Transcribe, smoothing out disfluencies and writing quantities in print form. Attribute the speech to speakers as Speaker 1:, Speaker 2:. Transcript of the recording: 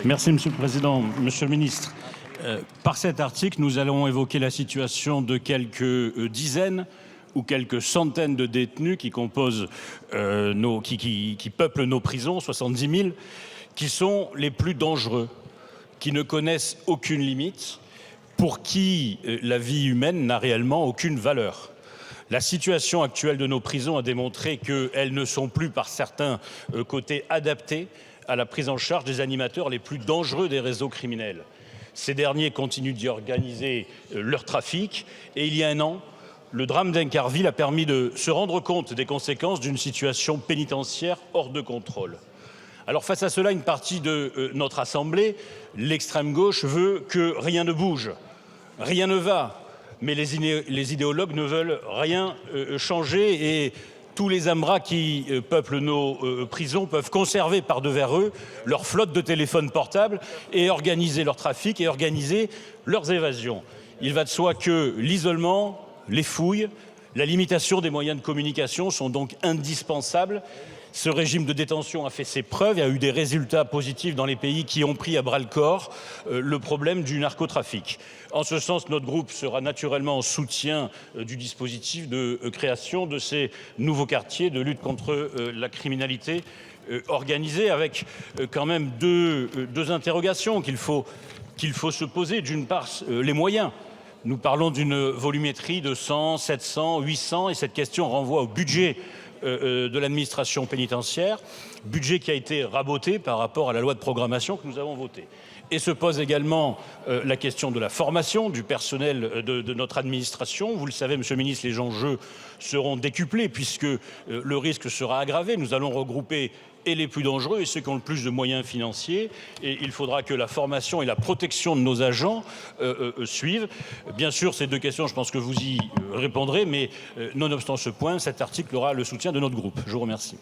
Speaker 1: Merci, Monsieur le Président. Monsieur le Ministre, par cet article, nous allons évoquer la situation de quelques dizaines ou quelques centaines de détenus qui composent qui peuplent nos prisons, 70 000, qui sont les plus dangereux, qui ne connaissent aucune limite, pour qui la vie humaine n'a réellement aucune valeur. La situation actuelle de nos prisons a démontré qu'elles ne sont plus, par certains côtés, adaptées à la prise en charge des animateurs les plus dangereux des réseaux criminels. Ces derniers continuent d'y organiser leur trafic et il y a un an, le drame d'Incarville a permis de se rendre compte des conséquences d'une situation pénitentiaire hors de contrôle. Alors face à cela, une partie de notre Assemblée, l'extrême gauche, veut que rien ne bouge, rien ne va. Mais les idéologues ne veulent rien changer et tous les Amras qui peuplent nos prisons peuvent conserver par devers eux leur flotte de téléphones portables et organiser leur trafic et organiser leurs évasions. Il va de soi que l'isolement, les fouilles, la limitation des moyens de communication sont donc indispensables. Ce régime de détention a fait ses preuves et a eu des résultats positifs dans les pays qui ont pris à bras-le-corps le problème du narcotrafic. En ce sens, notre groupe sera naturellement en soutien du dispositif de création de ces nouveaux quartiers de lutte contre la criminalité organisée, avec quand même deux interrogations qu'il faut se poser. D'une part, les moyens. Nous parlons d'une volumétrie de 100, 700, 800 et cette question renvoie au budget de l'administration pénitentiaire, budget qui a été raboté par rapport à la loi de programmation que nous avons votée. Et se pose également la question de la formation du personnel de notre administration. Vous le savez, Monsieur le Ministre, les enjeux seront décuplés puisque le risque sera aggravé. Nous allons regrouper et les plus dangereux et ceux qui ont le plus de moyens financiers. Et il faudra que la formation et la protection de nos agents suivent. Bien sûr, ces deux questions, je pense que vous y répondrez, mais nonobstant ce point, cet article aura le soutien de notre groupe. Je vous remercie.